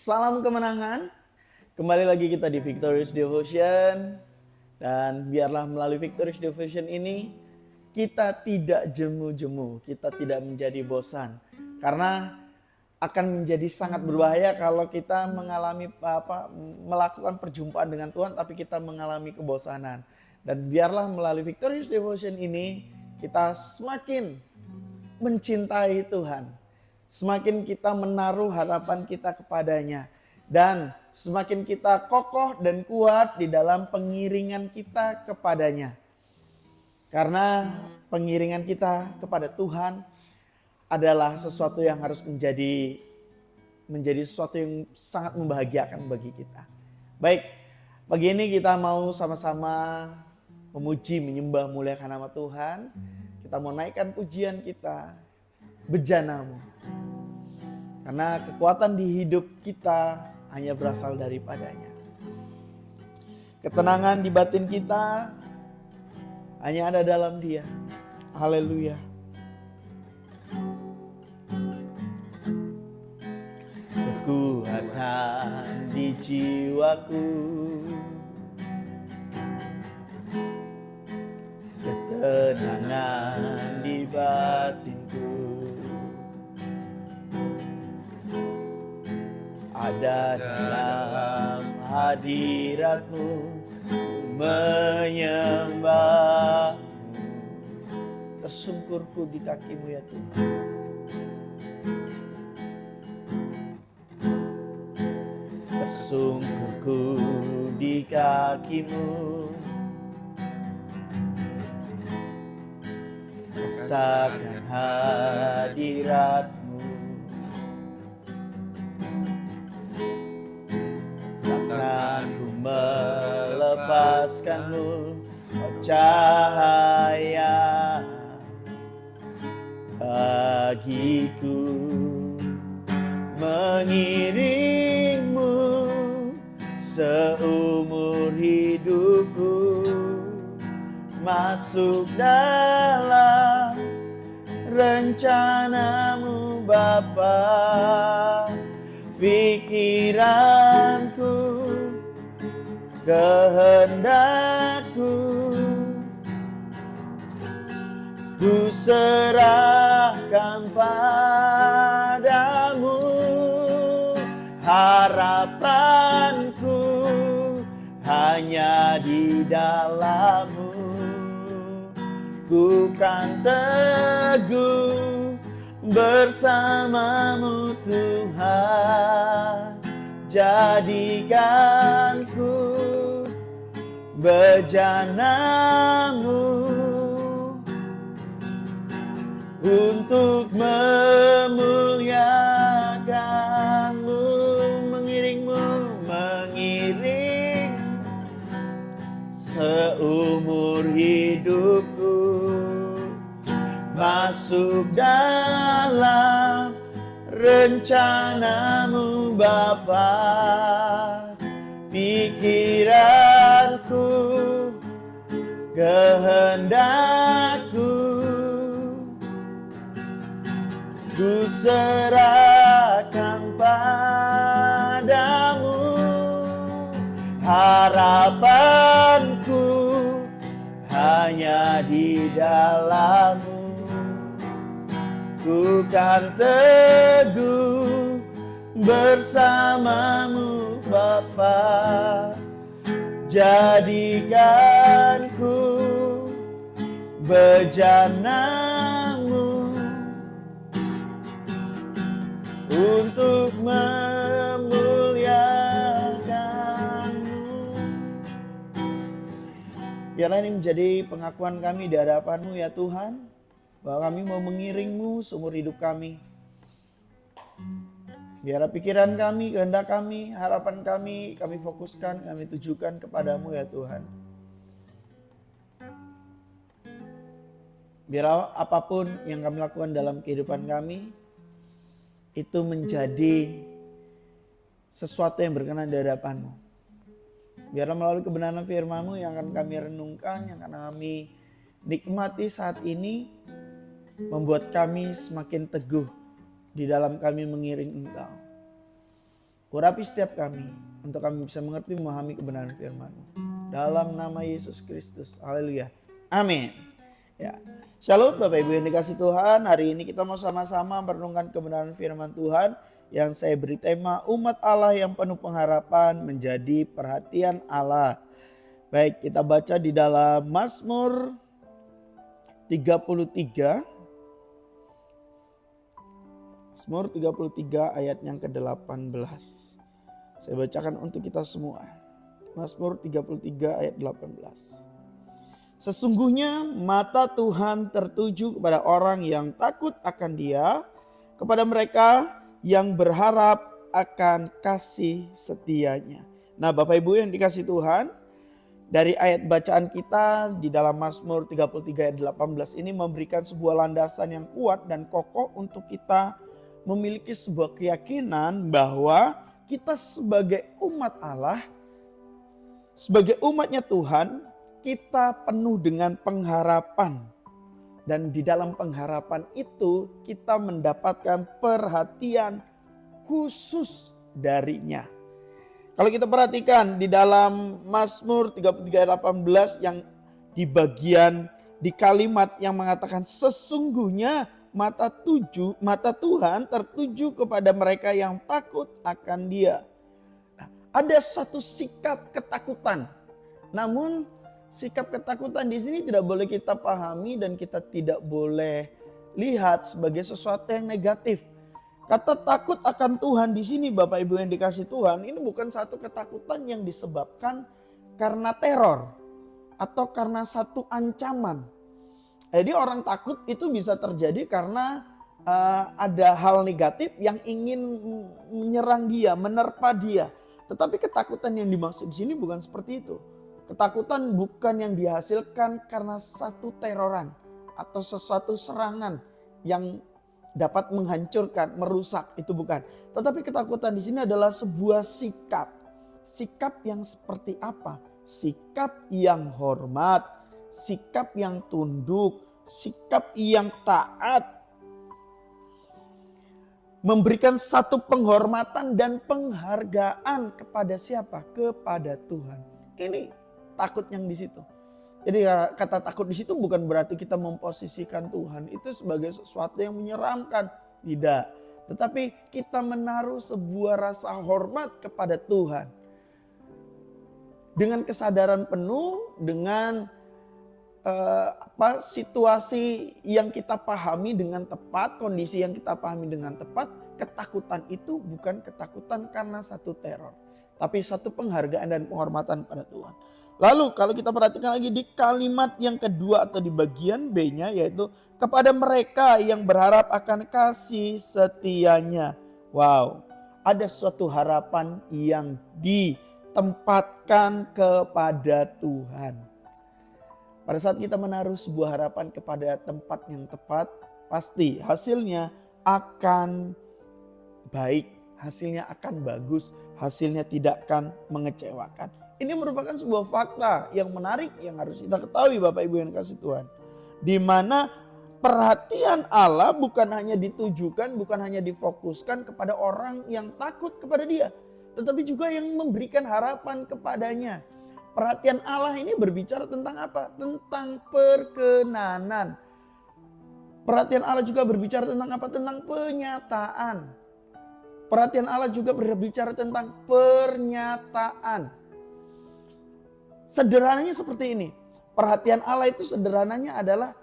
Salam kemenangan. Kembali lagi kita di Victorious Devotion. Dan biarlah melalui Victorious Devotion ini kita tidak jemu-jemu, kita tidak menjadi bosan. Karena akan menjadi sangat berbahaya kalau kita melakukan perjumpaan dengan Tuhan tapi kita mengalami kebosanan. Dan biarlah melalui Victorious Devotion ini kita semakin mencintai Tuhan. Semakin kita menaruh harapan kita kepadanya. Dan semakin kita kokoh dan kuat di dalam pengiringan kita kepadanya. Karena pengiringan kita kepada Tuhan adalah sesuatu yang harus menjadi sesuatu yang sangat membahagiakan bagi kita. Baik, pagi ini kita mau sama-sama memuji, menyembah, muliakan nama Tuhan. Kita mau naikkan pujian kita, bejanamu. Karena kekuatan di hidup kita hanya berasal daripadanya. Ketenangan di batin kita hanya ada dalam Dia. Haleluya. Kekuatan di jiwaku, ketenangan di batinku, ada dalam hadirat-Mu, menyembah-Mu. Tersungkurku di kaki-Mu ya Tuhan. Tersungkurku di kaki-Mu, rasakan hadirat-Mu. Takkan ku melepaskan-Mu, oh cahaya bagiku. Mengiring-Mu seumur hidupku, masuk dalam rencana-Mu Bapa. Pikiranku, kehendakku, ku serahkan padamu. Harapanku hanya di dalam-Mu. Ku kan teguh bersama-Mu Tuhan. Jadikan ku bejana-Mu untuk memuliakan-Mu. Mengiring-Mu, mengiring seumur hidupku, masuk dalam rencana-Mu Bapa. Pikiranku, kehendakku, ku serahkan padamu. Harapanku hanya di dalam-Mu. Ku kan teguh bersama-Mu Bapa. Jadikan ku bejana-Mu untuk memuliakan-Mu. Biarlah ini menjadi pengakuan kami di hadapan-Mu ya Tuhan, bahwa kami mau mengiring-Mu seumur hidup kami. Biarlah pikiran kami, kehendak kami, harapan kami fokuskan, kami tujukan kepada-Mu ya Tuhan. Biarlah apapun yang kami lakukan dalam kehidupan kami, itu menjadi sesuatu yang berkenan di hadapan-Mu. Biarlah melalui kebenaran firman-Mu yang akan kami renungkan, yang akan kami nikmati saat ini, membuat kami semakin teguh di dalam kami mengiring Engkau. Urapi setiap kami, untuk kami bisa mengerti memahami kebenaran firman-Mu. Dalam nama Yesus Kristus. Haleluya. Amin. Ya. Shalom Bapak Ibu yang dikasih Tuhan. Hari ini kita mau sama-sama merenungkan kebenaran firman Tuhan yang saya beri tema umat Allah yang penuh pengharapan menjadi perhatian Allah. Baik, kita baca di dalam Mazmur 33. Mazmur 33 ayat yang ke-18. Saya bacakan untuk kita semua. Mazmur 33 ayat 18. Sesungguhnya mata Tuhan tertuju kepada orang yang takut akan Dia, kepada mereka yang berharap akan kasih setianya. Nah, Bapak Ibu yang dikasih Tuhan, dari ayat bacaan kita di dalam Mazmur 33 ayat 18 ini memberikan sebuah landasan yang kuat dan kokoh untuk kita memiliki sebuah keyakinan bahwa kita sebagai umat Allah, sebagai umatnya Tuhan, kita penuh dengan pengharapan. Dan di dalam pengharapan itu kita mendapatkan perhatian khusus darinya. Kalau kita perhatikan di dalam Mazmur 33 ayat 18 yang di bagian di kalimat yang mengatakan sesungguhnya mata Tuhan tertuju kepada mereka yang takut akan Dia. Nah, ada satu sikap ketakutan. Namun sikap ketakutan di sini tidak boleh kita pahami dan kita tidak boleh lihat sebagai sesuatu yang negatif. Kata takut akan Tuhan di sini Bapak Ibu yang dikasih Tuhan, ini bukan satu ketakutan yang disebabkan karena teror atau karena satu ancaman. Jadi orang takut itu bisa terjadi karena ada hal negatif yang ingin menyerang dia, menerpa dia. Tetapi ketakutan yang dimaksud di sini bukan seperti itu. Ketakutan bukan yang dihasilkan karena satu teroran atau sesuatu serangan yang dapat menghancurkan, merusak, itu bukan. Tetapi ketakutan di sini adalah sebuah sikap. Sikap yang seperti apa? Sikap yang hormat, sikap yang tunduk, sikap yang taat. Memberikan satu penghormatan dan penghargaan kepada siapa? Kepada Tuhan. Ini takut yang di situ. Jadi kata takut di situ bukan berarti kita memposisikan Tuhan itu sebagai sesuatu yang menyeramkan. Tidak. Tetapi kita menaruh sebuah rasa hormat kepada Tuhan. Dengan kesadaran penuh, dengan situasi yang kita pahami dengan tepat, kondisi yang kita pahami dengan tepat, ketakutan itu bukan ketakutan karena satu teror. Tapi satu penghargaan dan penghormatan pada Tuhan. Lalu kalau kita perhatikan lagi di kalimat yang kedua atau di bagian B-nya yaitu kepada mereka yang berharap akan kasih setianya. Wow, ada suatu harapan yang ditempatkan kepada Tuhan. Pada saat kita menaruh sebuah harapan kepada tempat yang tepat, pasti hasilnya akan baik, hasilnya akan bagus, hasilnya tidak akan mengecewakan. Ini merupakan sebuah fakta yang menarik yang harus kita ketahui Bapak Ibu yang dikasih Tuhan. Di mana perhatian Allah bukan hanya ditujukan, bukan hanya difokuskan kepada orang yang takut kepada Dia. Tetapi juga yang memberikan harapan kepadanya. Perhatian Allah ini berbicara tentang apa? Tentang perkenanan. Perhatian Allah juga berbicara tentang apa? Tentang penyataan. Perhatian Allah juga berbicara tentang pernyataan. Sederhananya seperti ini. Perhatian Allah itu sederhananya adalah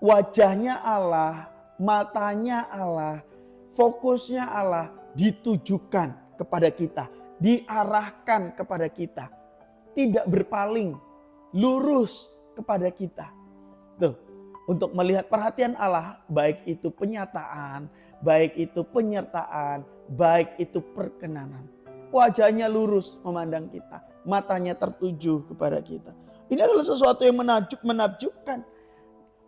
wajahnya Allah, matanya Allah, fokusnya Allah ditujukan kepada kita, diarahkan kepada kita. Tidak berpaling, lurus kepada kita. Tuh, untuk melihat perhatian Allah, baik itu penyataan, baik itu penyertaan, baik itu perkenanan. Wajahnya lurus memandang kita, matanya tertuju kepada kita. Ini adalah sesuatu yang menakjubkan.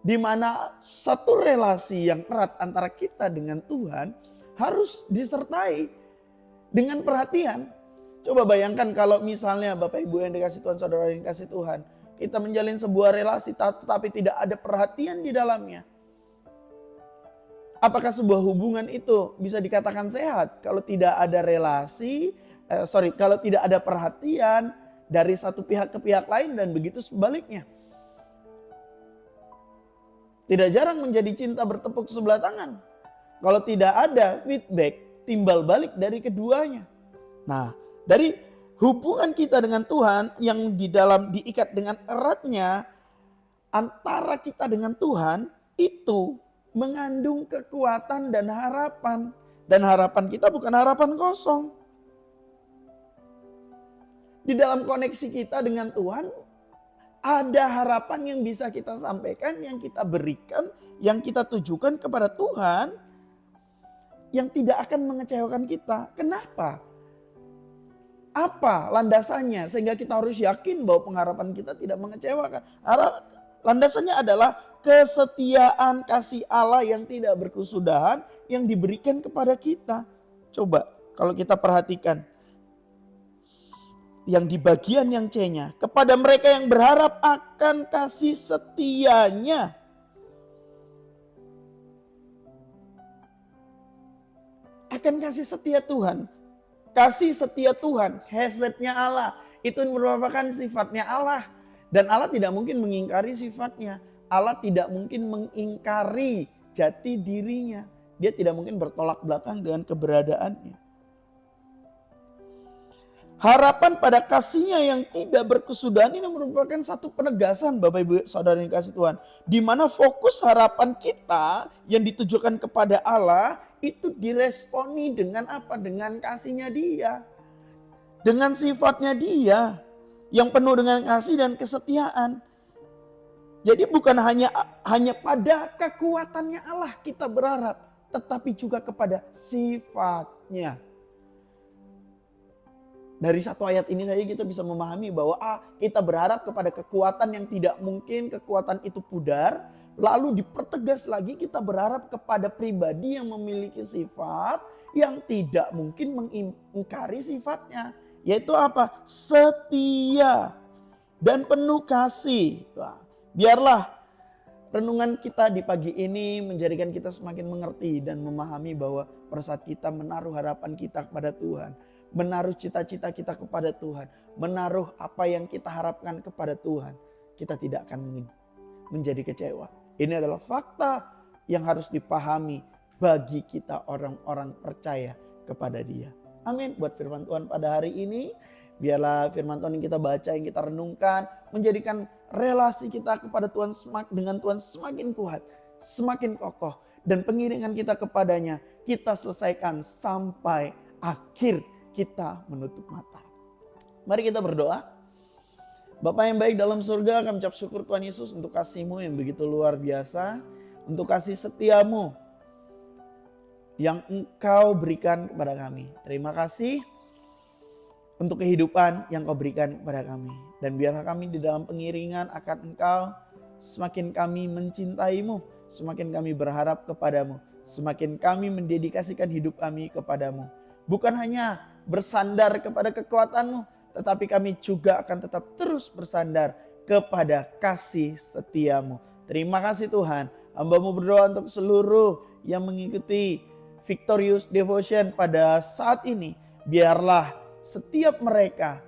Di mana satu relasi yang erat antara kita dengan Tuhan harus disertai dengan perhatian. Coba bayangkan kalau misalnya Bapak Ibu yang dikasih Tuhan, saudara yang dikasih Tuhan, kita menjalin sebuah relasi tetapi tidak ada perhatian di dalamnya. Apakah sebuah hubungan itu bisa dikatakan sehat kalau tidak ada kalau tidak ada perhatian dari satu pihak ke pihak lain dan begitu sebaliknya. Tidak jarang menjadi cinta bertepuk sebelah tangan kalau tidak ada feedback timbal balik dari keduanya. Nah, dari hubungan kita dengan Tuhan yang diikat dengan eratnya antara kita dengan Tuhan itu mengandung kekuatan dan harapan. Dan harapan kita bukan harapan kosong. Di dalam koneksi kita dengan Tuhan ada harapan yang bisa kita sampaikan, yang kita berikan, yang kita tujukan kepada Tuhan yang tidak akan mengecewakan kita. Kenapa? Apa landasannya sehingga kita harus yakin bahwa pengharapan kita tidak mengecewakan? Landasannya adalah kesetiaan kasih Allah yang tidak berkesudahan yang diberikan kepada kita. Coba kalau kita perhatikan yang di bagian yang C-nya, kepada mereka yang berharap akan kasih setianya. Akan kasih setia Tuhan. Kasih setia Tuhan, hesetnya Allah. Itu merupakan sifatnya Allah. Dan Allah tidak mungkin mengingkari sifatnya. Allah tidak mungkin mengingkari jati dirinya. Dia tidak mungkin bertolak belakang dengan keberadaannya. Harapan pada kasihnya yang tidak berkesudahan ini merupakan satu penegasan Bapak Ibu Saudara yang kasih Tuhan. Di mana fokus harapan kita yang ditujukan kepada Allah itu diresponi dengan apa? Dengan kasihnya Dia. Dengan sifatnya Dia yang penuh dengan kasih dan kesetiaan. Jadi bukan hanya pada kekuatannya Allah kita berharap, tetapi juga kepada sifatnya. Dari satu ayat ini saja kita bisa memahami bahwa kita berharap kepada kekuatan yang tidak mungkin kekuatan itu pudar. Lalu dipertegas lagi kita berharap kepada pribadi yang memiliki sifat yang tidak mungkin mengingkari sifatnya. Yaitu apa? Setia dan penuh kasih. Biarlah renungan kita di pagi ini menjadikan kita semakin mengerti dan memahami bahwa pada saat kita menaruh harapan kita kepada Tuhan, menaruh cita-cita kita kepada Tuhan, menaruh apa yang kita harapkan kepada Tuhan, kita tidak akan menjadi kecewa. Ini adalah fakta yang harus dipahami bagi kita orang-orang percaya kepada Dia. Amin. Buat firman Tuhan pada hari ini, biarlah firman Tuhan yang kita baca, yang kita renungkan, menjadikan relasi kita kepada Tuhan dengan Tuhan semakin kuat, semakin kokoh. Dan pengiringan kita kepadanya, kita selesaikan sampai akhir kita menutup mata. Mari kita berdoa. Bapa yang baik dalam surga, kami ucap syukur Tuhan Yesus untuk kasih-Mu yang begitu luar biasa, untuk kasih setia-Mu yang Engkau berikan kepada kami. Terima kasih untuk kehidupan yang Kau berikan kepada kami. Dan biarlah kami di dalam pengiringan akan Engkau, semakin kami mencintai-Mu, semakin kami berharap kepada-Mu, semakin kami mendedikasikan hidup kami kepada-Mu. Bukan hanya bersandar kepada kekuatan-Mu, tetapi kami juga akan tetap terus bersandar kepada kasih setia-Mu. Terima kasih Tuhan. Hamba-Mu berdoa untuk seluruh yang mengikuti Victorious Devotion pada saat ini. Biarlah setiap mereka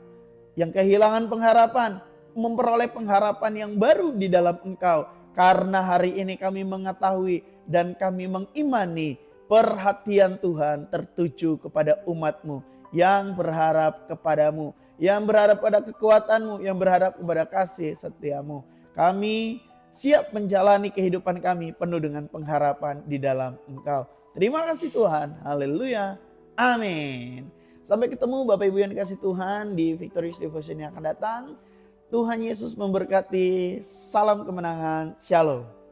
yang kehilangan pengharapan, memperoleh pengharapan yang baru di dalam Engkau. Karena hari ini kami mengetahui dan kami mengimani perhatian Tuhan tertuju kepada umat-Mu yang berharap kepada-Mu, yang berharap pada kekuatan-Mu, yang berharap kepada kasih setia-Mu. Kami siap menjalani kehidupan kami penuh dengan pengharapan di dalam Engkau. Terima kasih Tuhan. Haleluya. Amin. Sampai ketemu Bapak Ibu yang dikasih Tuhan di Victorious Devotion yang akan datang. Tuhan Yesus memberkati. Salam kemenangan. Shalom.